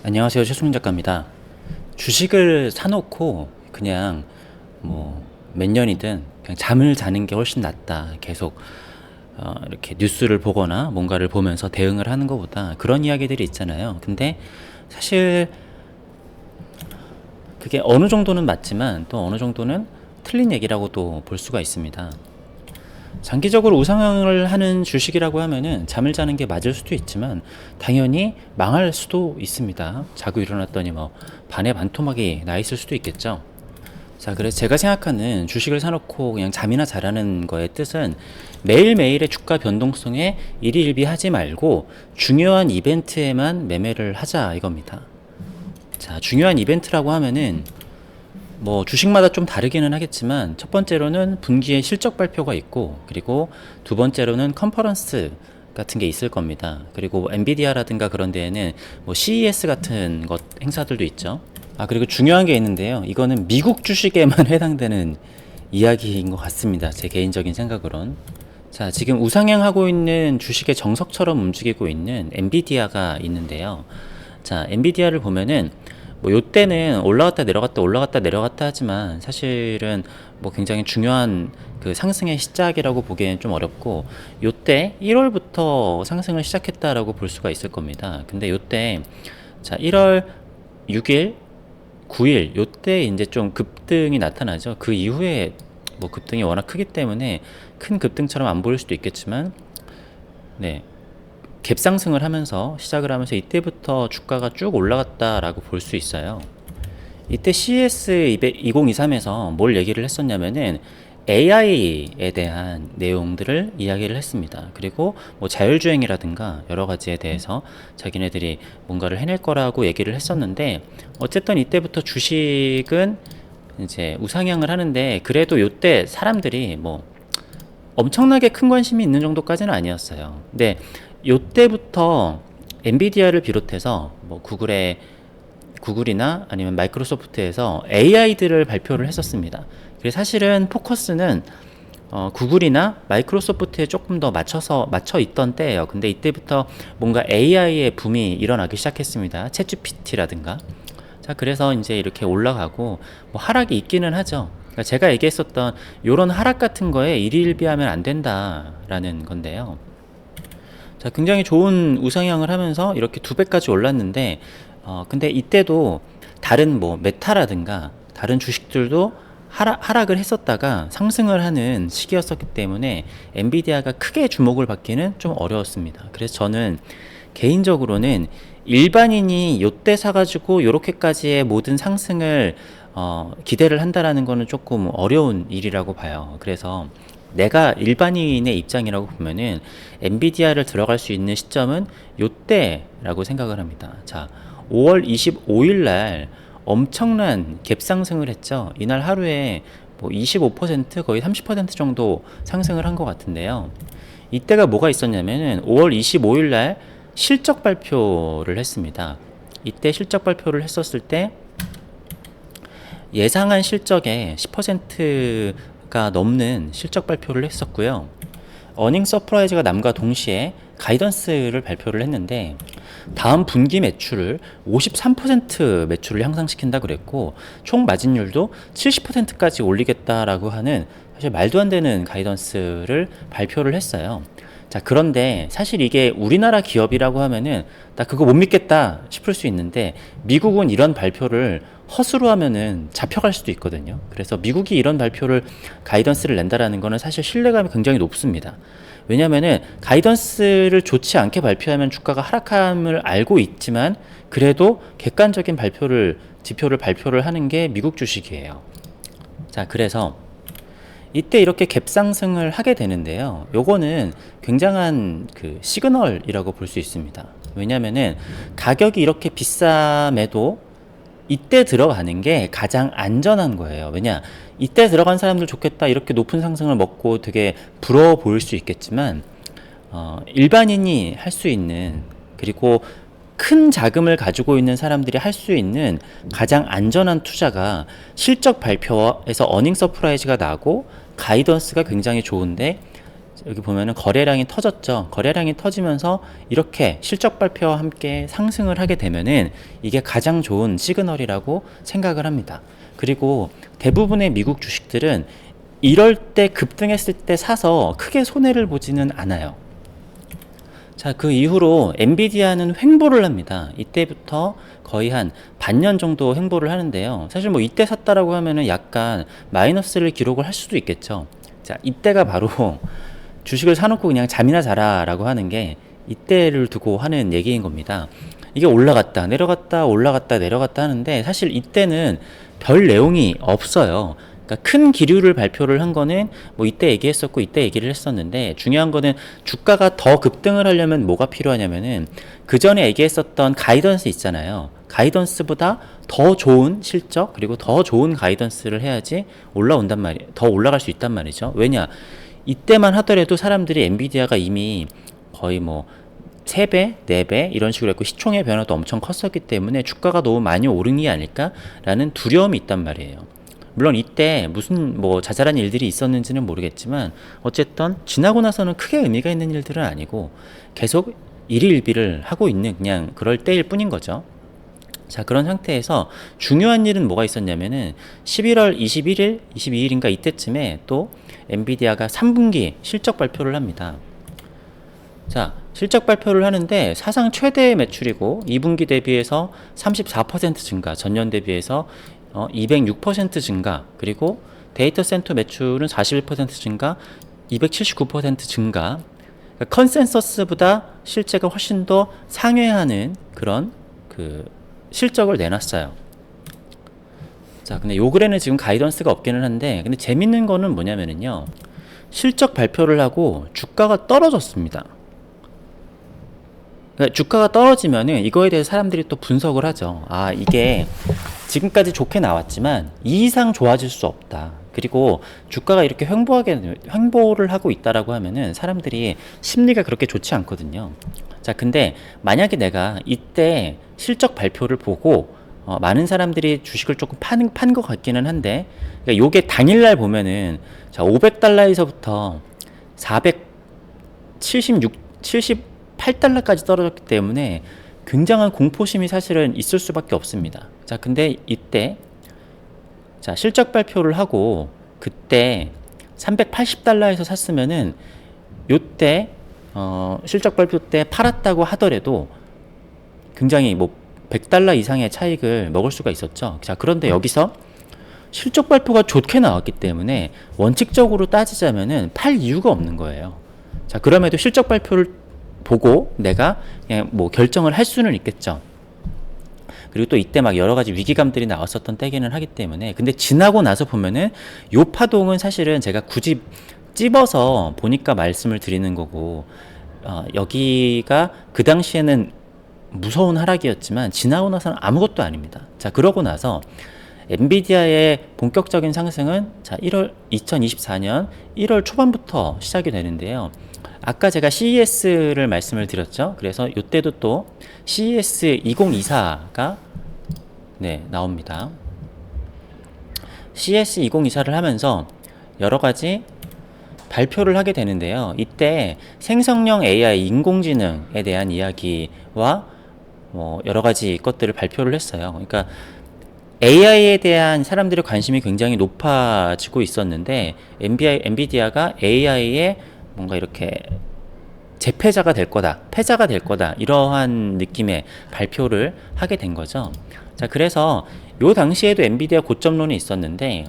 안녕하세요. 최승훈 작가입니다. 주식을 사놓고 그냥 뭐 몇 년이든 그냥 잠을 자는 게 훨씬 낫다. 계속 이렇게 뉴스를 보거나 뭔가를 보면서 대응을 하는 것보다 그런 이야기들이 있잖아요. 근데 사실 그게 어느 정도는 맞지만 또 어느 정도는 틀린 얘기라고도 볼 수가 있습니다. 장기적으로 우상향을 하는 주식이라고 하면은 잠을 자는 게 맞을 수도 있지만 당연히 망할 수도 있습니다. 자고 일어났더니 뭐 반에 반토막이 나 있을 수도 있겠죠. 자, 그래서 제가 생각하는 주식을 사놓고 그냥 잠이나 자라는 거의 뜻은 매일매일의 주가 변동성에 일희일비하지 말고 중요한 이벤트에만 매매를 하자 이겁니다. 자, 중요한 이벤트라고 하면은 뭐 주식마다 좀 다르기는 하겠지만 첫 번째로는 분기에 실적 발표가 있고, 그리고 두 번째로는 컨퍼런스 같은 게 있을 겁니다. 그리고 엔비디아라든가 그런 데에는 뭐 CES 같은 것 행사들도 있죠. 그리고 중요한 게 있는데요. 이거는 미국 주식에만 해당되는 이야기인 것 같습니다. 제 개인적인 생각으론. 자, 지금 우상향하고 있는 주식의 정석처럼 움직이고 있는 엔비디아가 있는데요. 자, 엔비디아를 보면은 뭐 요때는 올라갔다 내려갔다 올라갔다 내려갔다 하지만 사실은 뭐 굉장히 중요한 그 상승의 시작이라고 보기에는 좀 어렵고, 요때 1월부터 상승을 시작했다라고 볼 수가 있을 겁니다. 근데 요때 자 1월 6일 9일 요때 이제 좀 급등이 나타나죠. 그 이후에 뭐 급등이 워낙 크기 때문에 큰 급등처럼 안 보일 수도 있겠지만, 네, 갭상승을 하면서 시작을 하면서 이때부터 주가가 쭉 올라갔다라고 볼 수 있어요. 이때 CES 2023에서 뭘 얘기를 했었냐면은 AI에 대한 내용들을 이야기를 했습니다. 그리고 뭐 자율주행이라든가 여러 가지에 대해서 자기네들이 뭔가를 해낼 거라고 얘기를 했었는데, 어쨌든 이때부터 주식은 이제 우상향을 하는데, 그래도 이때 사람들이 뭐 엄청나게 큰 관심이 있는 정도까지는 아니었어요. 근데 이때부터 엔비디아를 비롯해서 뭐 구글이나 아니면 마이크로소프트에서 AI들을 발표를 했었습니다. 그래서 사실은 포커스는 구글이나 마이크로소프트에 조금 더 맞춰 있던 때예요. 근데 이때부터 뭔가 AI의 붐이 일어나기 시작했습니다. 챗GPT라든가. 자, 그래서 이제 이렇게 올라가고 뭐 하락이 있기는 하죠. 그러니까 제가 얘기했었던 요런 하락 같은 거에 일희일비하면 안 된다라는 건데요. 자, 굉장히 좋은 우상향을 하면서 이렇게 두 배까지 올랐는데, 근데 이때도 다른 뭐 메타라든가 다른 주식들도 하락을 했었다가 상승을 하는 시기였었기 때문에 엔비디아가 크게 주목을 받기는 좀 어려웠습니다. 그래서 저는 개인적으로는 일반인이 요때 사가지고 요렇게까지의 모든 상승을 기대를 한다라는 거는 조금 어려운 일이라고 봐요. 그래서 내가 일반인의 입장이라고 보면은 엔비디아를 들어갈 수 있는 시점은 요때라고 생각을 합니다. 자, 5월 25일 날 엄청난 갭상승을 했죠. 이날 하루에 뭐 25% 거의 30% 정도 상승을 한 것 같은데요. 이때가 뭐가 있었냐면은 5월 25일 날 실적 발표를 했습니다. 이때 실적 발표를 했었을 때 예상한 실적의 10%가 넘는 실적 발표를 했었고요. 어닝 서프라이즈가 남과 동시에 가이던스를 발표를 했는데, 다음 분기 매출을 53% 매출을 향상시킨다 그랬고, 총 마진율도 70%까지 올리겠다라고 하는 사실 말도 안 되는 가이던스를 발표를 했어요. 자, 그런데 사실 이게 우리나라 기업이라고 하면은 나 그거 못 믿겠다 싶을 수 있는데, 미국은 이런 발표를 허수로 하면은 잡혀갈 수도 있거든요. 그래서 미국이 이런 발표를 가이던스를 낸다라는 거는 사실 신뢰감이 굉장히 높습니다. 왜냐면은 가이던스를 좋지 않게 발표하면 주가가 하락함을 알고 있지만, 그래도 객관적인 지표를 발표를 하는 게 미국 주식이에요. 자, 그래서 이때 이렇게 갭상승을 하게 되는데요. 요거는 굉장한 그 시그널이라고 볼 수 있습니다. 왜냐면은 가격이 이렇게 비쌈에도 이때 들어가는 게 가장 안전한 거예요. 왜냐, 이때 들어간 사람들 좋겠다 이렇게 높은 상승을 먹고 되게 부러워 보일 수 있겠지만, 일반인이 할 수 있는, 그리고 큰 자금을 가지고 있는 사람들이 할 수 있는 가장 안전한 투자가 실적 발표에서 어닝 서프라이즈가 나고 가이던스가 굉장히 좋은데 여기 보면은 거래량이 터졌죠. 거래량이 터지면서 이렇게 실적 발표와 함께 상승을 하게 되면은 이게 가장 좋은 시그널이라고 생각을 합니다. 그리고 대부분의 미국 주식들은 이럴 때 급등했을 때 사서 크게 손해를 보지는 않아요. 자, 그 이후로 엔비디아는 횡보를 합니다. 이때부터 거의 한 반년 정도 횡보를 하는데요. 사실 뭐 이때 샀다라고 하면은 약간 마이너스를 기록을 할 수도 있겠죠. 자, 이때가 바로 주식을 사놓고 그냥 잠이나 자라라고 하는 게 이때를 두고 하는 얘기인 겁니다. 이게 올라갔다 내려갔다 올라갔다 내려갔다 하는데 사실 이때는 별 내용이 없어요. 그러니까 큰 기류를 발표를 한 거는 뭐 이때 얘기했었고 이때 얘기를 했었는데, 중요한 거는 주가가 더 급등을 하려면 뭐가 필요하냐면은 그 전에 얘기했었던 가이던스 있잖아요. 가이던스보다 더 좋은 실적 그리고 더 좋은 가이던스를 해야지 올라온단 말이에요. 더 올라갈 수 있단 말이죠. 왜냐, 이때만 하더라도 사람들이 엔비디아가 이미 거의 뭐 3배, 4배 이런 식으로 했고 시총의 변화도 엄청 컸었기 때문에 주가가 너무 많이 오른 게 아닐까라는 두려움이 있단 말이에요. 물론 이때 무슨 뭐 자잘한 일들이 있었는지는 모르겠지만 어쨌든 지나고 나서는 크게 의미가 있는 일들은 아니고 계속 일희일비를 하고 있는 그냥 그럴 때일 뿐인 거죠. 자, 그런 상태에서 중요한 일은 뭐가 있었냐면은 11월 21일, 22일인가 이때쯤에 또 엔비디아가 3분기 실적 발표를 합니다. 자, 실적 발표를 하는데 사상 최대 매출이고 2분기 대비해서 34% 증가, 전년 대비해서 206% 증가, 그리고 데이터 센터 매출은 41% 증가, 279% 증가. 그러니까 컨센서스보다 실제가 훨씬 더 상회하는 그런 그 실적을 내놨어요. 자, 근데 요 글에는 지금 가이던스가 없기는 한데, 근데 재밌는 거는 뭐냐면은요, 실적 발표를 하고 주가가 떨어졌습니다. 그러니까 주가가 떨어지면은 이거에 대해서 사람들이 또 분석을 하죠. 아, 이게 지금까지 좋게 나왔지만 이 이상 좋아질 수 없다. 그리고 주가가 이렇게 횡보를 하고 있다라고 하면은 사람들이 심리가 그렇게 좋지 않거든요. 자, 근데 만약에 내가 이때 실적 발표를 보고 많은 사람들이 주식을 조금 판 것 같기는 한데, 그러니까 요게 당일날 보면은 자, 500달러에서부터 78달러까지 떨어졌기 때문에 굉장한 공포심이 사실은 있을 수밖에 없습니다. 자, 근데 이때 자, 실적 발표를 하고 그때 380달러에서 샀으면은 요때 실적 발표 때 팔았다고 하더라도 굉장히 뭐 100달러 이상의 차익을 먹을 수가 있었죠. 자, 그런데 여기서 실적 발표가 좋게 나왔기 때문에 원칙적으로 따지자면은 팔 이유가 없는 거예요. 자, 그럼에도 실적 발표를 보고 내가 그냥 뭐 결정을 할 수는 있겠죠. 그리고 또 이때 막 여러 가지 위기감들이 나왔었던 때기는 하기 때문에, 근데 지나고 나서 보면은 요 파동은 사실은 제가 굳이 찝어서 보니까 말씀을 드리는 거고, 여기가 그 당시에는 무서운 하락이었지만 지나고 나서는 아무것도 아닙니다. 자, 그러고 나서 엔비디아의 본격적인 상승은 자, 2024년 1월 초반부터 시작이 되는데요. 아까 제가 CES를 말씀을 드렸죠. 그래서 이때도 또 CES 2024가 나옵니다. CES 2024를 하면서 여러 가지 발표를 하게 되는데요. 이때 생성형 AI, 인공지능에 대한 이야기와 여러 가지 것들을 발표를 했어요. 그러니까 AI에 대한 사람들의 관심이 굉장히 높아지고 있었는데 엔비디아가 AI에 뭔가 이렇게 재패자가 될 거다, 패자가 될 거다, 이러한 느낌의 발표를 하게 된 거죠. 자, 그래서 요 당시에도 엔비디아 고점론이 있었는데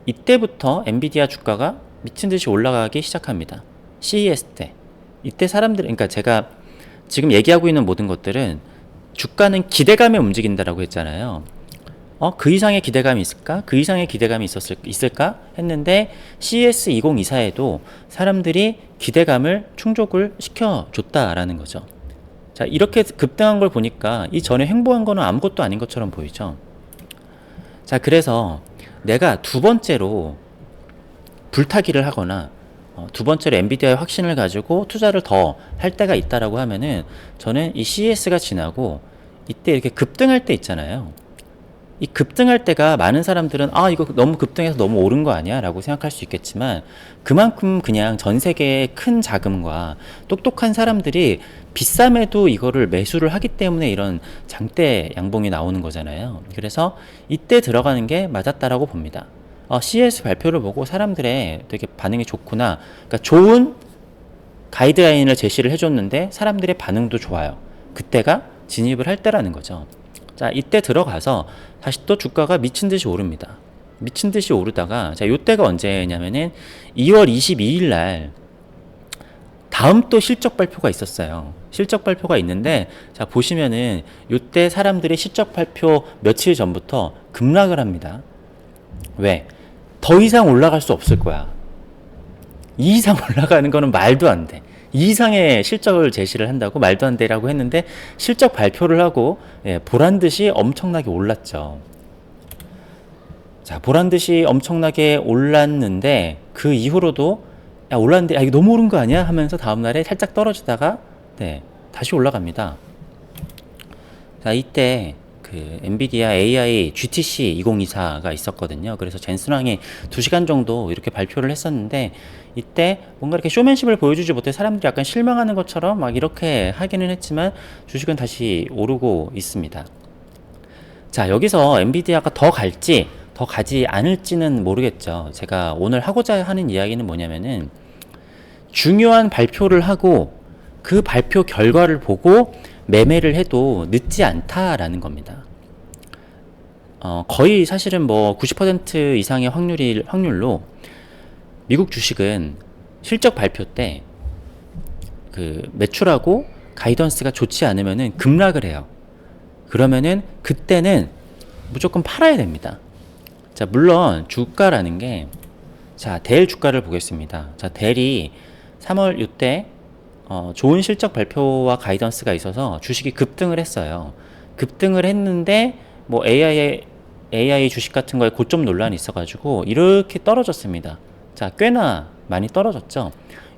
이때부터 엔비디아 주가가 미친 듯이 올라가기 시작합니다. CES 때. 이때 사람들, 그러니까 제가 지금 얘기하고 있는 모든 것들은 주가는 기대감에 움직인다라고 했잖아요. 그 이상의 기대감이 있을까? 그 이상의 기대감이 있을까? 했는데 CES 2024에도 사람들이 기대감을 충족을 시켜줬다라는 거죠. 자, 이렇게 급등한 걸 보니까 이 전에 횡보한 거는 아무것도 아닌 것처럼 보이죠. 자, 그래서 내가 두 번째로 불타기를 하거나 두 번째로 엔비디아의 확신을 가지고 투자를 더 할 때가 있다라고 하면은 저는 이 CES가 지나고 이때 이렇게 급등할 때 있잖아요. 이 급등할 때가 많은 사람들은 이거 너무 급등해서 너무 오른 거 아니야? 라고 생각할 수 있겠지만 그만큼 그냥 전 세계의 큰 자금과 똑똑한 사람들이 비쌈에도 이거를 매수를 하기 때문에 이런 장대 양봉이 나오는 거잖아요. 그래서 이때 들어가는 게 맞았다라고 봅니다. CES 발표를 보고 사람들의 되게 반응이 좋구나. 그러니까 좋은 가이드라인을 제시를 해줬는데 사람들의 반응도 좋아요. 그때가 진입을 할 때라는 거죠. 자, 이때 들어가서 다시 또 주가가 미친 듯이 오릅니다. 미친 듯이 오르다가, 자, 요때가 언제냐면은 2월 22일 날 다음 또 실적 발표가 있었어요. 실적 발표가 있는데, 자, 보시면은 요때 사람들이 실적 발표 며칠 전부터 급락을 합니다. 왜? 더 이상 올라갈 수 없을 거야. 이 이상 올라가는 거는 말도 안 돼. 이 이상의 실적을 제시를 한다고 말도 안 되라고 했는데 실적 발표를 하고 보란듯이 엄청나게 올랐죠. 자, 보란듯이 엄청나게 올랐는데 그 이후로도 올랐는데 이거 너무 오른 거 아니야? 하면서 다음날에 살짝 떨어지다가 다시 올라갑니다. 자, 이때 그 엔비디아 AI GTC 2024가 있었거든요. 그래서 젠슨 왕이 2시간 정도 이렇게 발표를 했었는데 이때 뭔가 이렇게 쇼맨십을 보여주지 못해 사람들이 약간 실망하는 것처럼 막 이렇게 하기는 했지만 주식은 다시 오르고 있습니다. 자, 여기서 엔비디아가 더 갈지 더 가지 않을지는 모르겠죠. 제가 오늘 하고자 하는 이야기는 뭐냐면은 중요한 발표를 하고 그 발표 결과를 보고 매매를 해도 늦지 않다라는 겁니다. 거의 사실은 뭐 90% 이상의 확률로 미국 주식은 실적 발표 때 그 매출하고 가이던스가 좋지 않으면은 급락을 해요. 그러면은 그때는 무조건 팔아야 됩니다. 자, 물론 주가라는 게, 자, 델 주가를 보겠습니다. 자, 델이 3월 이때 좋은 실적 발표와 가이던스가 있어서 주식이 급등을 했어요. 급등을 했는데 뭐 AI 주식 같은 거에 고점 논란이 있어가지고 이렇게 떨어졌습니다. 자, 꽤나 많이 떨어졌죠.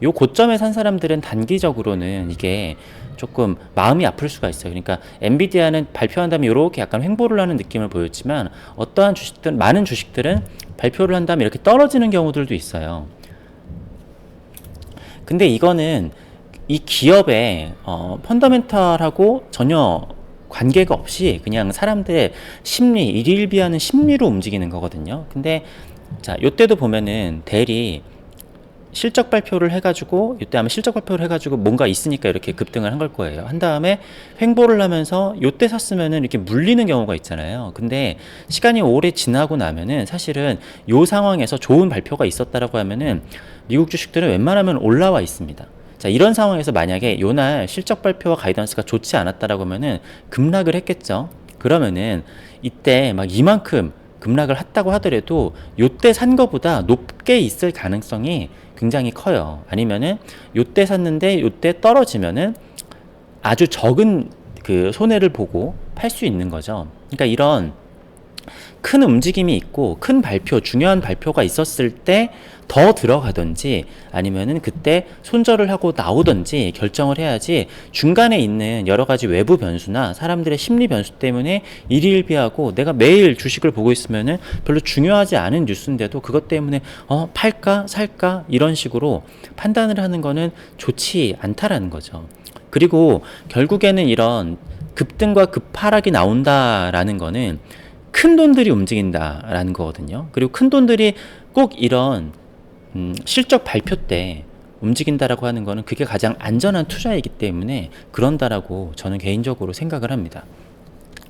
요 고점에 산 사람들은 단기적으로는 이게 조금 마음이 아플 수가 있어요. 그러니까 엔비디아는 발표한 다음에 이렇게 약간 횡보를 하는 느낌을 보였지만 어떠한 주식들, 많은 주식들은 발표를 한 다음에 이렇게 떨어지는 경우들도 있어요. 근데 이거는 이 기업의 펀더멘탈하고 전혀 관계가 없이 그냥 사람들의 심리, 일일비하는 심리로 움직이는 거거든요. 근데 자, 요때도 보면은 델이 실적 발표를 해가지고, 이때 아마 실적 발표를 해가지고 뭔가 있으니까 이렇게 급등을 한 걸 거예요. 한 다음에 횡보를 하면서 요때 샀으면은 이렇게 물리는 경우가 있잖아요. 근데 시간이 오래 지나고 나면은 사실은 요 상황에서 좋은 발표가 있었다라고 하면은 미국 주식들은 웬만하면 올라와 있습니다. 자, 이런 상황에서 만약에 요날 실적 발표와 가이던스가 좋지 않았다라고 하면은 급락을 했겠죠. 그러면은 이때 막 이만큼 급락을 했다고 하더라도 요때 산 거보다 높게 있을 가능성이 굉장히 커요. 아니면은 요때 샀는데 요때 떨어지면은 아주 적은 그 손해를 보고 팔 수 있는 거죠. 그러니까 이런 큰 움직임이 있고 큰 발표, 중요한 발표가 있었을 때 더 들어가든지 아니면은 그때 손절을 하고 나오든지 결정을 해야지, 중간에 있는 여러 가지 외부 변수나 사람들의 심리 변수 때문에 일희일비하고 내가 매일 주식을 보고 있으면은 별로 중요하지 않은 뉴스인데도 그것 때문에 팔까 살까 이런 식으로 판단을 하는 거는 좋지 않다라는 거죠. 그리고 결국에는 이런 급등과 급하락이 나온다라는 거는 큰 돈들이 움직인다라는 거거든요. 그리고 큰 돈들이 꼭 이런 실적 발표 때 움직인다라고 하는 거는 그게 가장 안전한 투자이기 때문에 그런다라고 저는 개인적으로 생각을 합니다.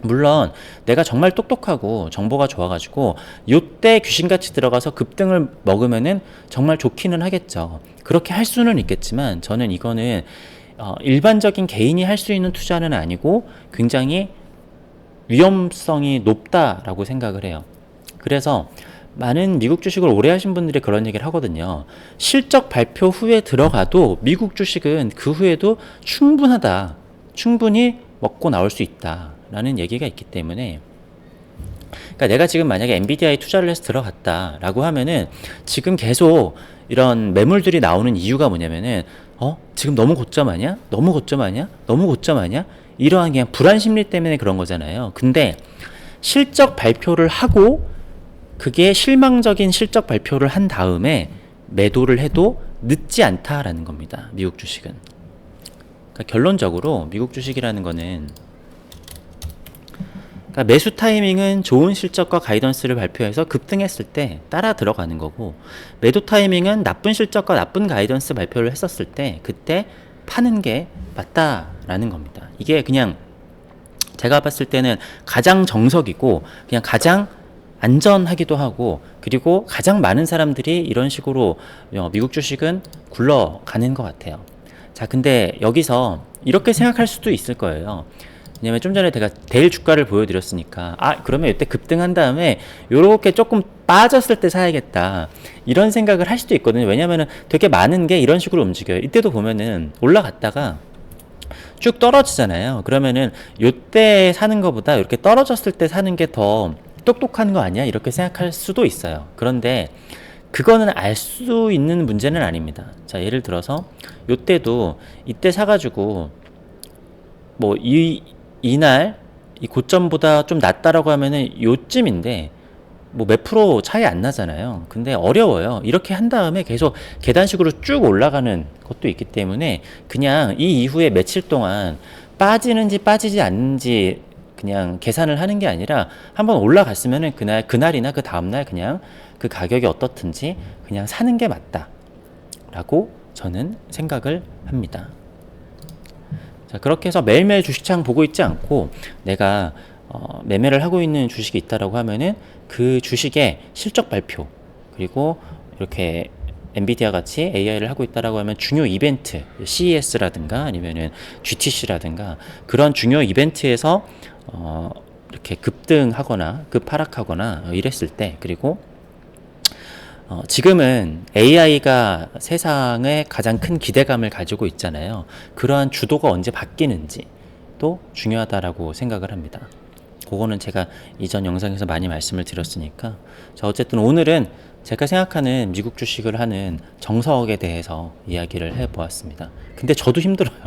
물론 내가 정말 똑똑하고 정보가 좋아가지고 요때 귀신같이 들어가서 급등을 먹으면은 정말 좋기는 하겠죠. 그렇게 할 수는 있겠지만 저는 이거는 일반적인 개인이 할 수 있는 투자는 아니고 굉장히 위험성이 높다라고 생각을 해요. 그래서 많은 미국 주식을 오래 하신 분들이 그런 얘기를 하거든요. 실적 발표 후에 들어가도 미국 주식은 그 후에도 충분하다. 충분히 먹고 나올 수 있다. 라는 얘기가 있기 때문에, 그러니까 내가 지금 만약에 엔비디아에 투자를 해서 들어갔다라고 하면은 지금 계속 이런 매물들이 나오는 이유가 뭐냐면은 지금 너무 고점 아니야? 너무 고점 아니야? 너무 고점 아니야? 이러한 그냥 불안 심리 때문에 그런 거잖아요. 근데 실적 발표를 하고 그게 실망적인 실적 발표를 한 다음에 매도를 해도 늦지 않다라는 겁니다. 미국 주식은. 그러니까 결론적으로 미국 주식이라는 거는, 그러니까 매수 타이밍은 좋은 실적과 가이던스를 발표해서 급등했을 때 따라 들어가는 거고, 매도 타이밍은 나쁜 실적과 나쁜 가이던스 발표를 했었을 때 그때 파는 게 맞다라는 겁니다. 이게 그냥 제가 봤을 때는 가장 정석이고 그냥 가장 안전하기도 하고, 그리고 가장 많은 사람들이 이런 식으로 미국 주식은 굴러가는 것 같아요. 자, 근데 여기서 이렇게 생각할 수도 있을 거예요. 왜냐면 좀 전에 제가 데일 주가를 보여드렸으니까, 그러면 이때 급등한 다음에 요렇게 조금 빠졌을 때 사야겠다, 이런 생각을 할 수도 있거든요. 왜냐면은 되게 많은 게 이런 식으로 움직여요. 이때도 보면은 올라갔다가 쭉 떨어지잖아요. 그러면은 요때 사는 것보다 이렇게 떨어졌을 때 사는 게 더 똑똑한 거 아니야? 이렇게 생각할 수도 있어요. 그런데 그거는 알 수 있는 문제는 아닙니다. 자, 예를 들어서 요때도 이때 사가지고 뭐 이날 이 고점보다 좀 낮다라고 하면은 요쯤인데 뭐 몇 프로 차이 안 나잖아요. 근데 어려워요. 이렇게 한 다음에 계속 계단식으로 쭉 올라가는 것도 있기 때문에 그냥 이 이후에 며칠 동안 빠지는지 빠지지 않는지 그냥 계산을 하는 게 아니라 한번 올라갔으면은 그날이나 그 다음날 그냥 그 가격이 어떻든지 그냥 사는 게 맞다라고 저는 생각을 합니다. 자, 그렇게 해서 매일매일 주식창 보고 있지 않고 내가 매매를 하고 있는 주식이 있다라고 하면은 그 주식의 실적 발표, 그리고 이렇게 엔비디아 같이 AI를 하고 있다라고 하면 중요 이벤트, CES라든가 아니면은 GTC라든가 그런 중요 이벤트에서 이렇게 급등하거나 급하락하거나 이랬을 때, 그리고 지금은 AI가 세상에 가장 큰 기대감을 가지고 있잖아요. 그러한 주도가 언제 바뀌는지도 중요하다라고 생각을 합니다. 그거는 제가 이전 영상에서 많이 말씀을 드렸으니까. 자, 어쨌든 오늘은 제가 생각하는 미국 주식을 하는 정석에 대해서 이야기를 해보았습니다. 근데 저도 힘들어요.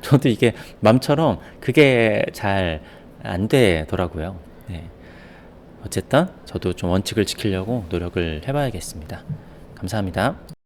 저도 이게 맘처럼 그게 잘 안 되더라고요. 네. 어쨌든 저도 좀 원칙을 지키려고 노력을 해봐야겠습니다. 감사합니다.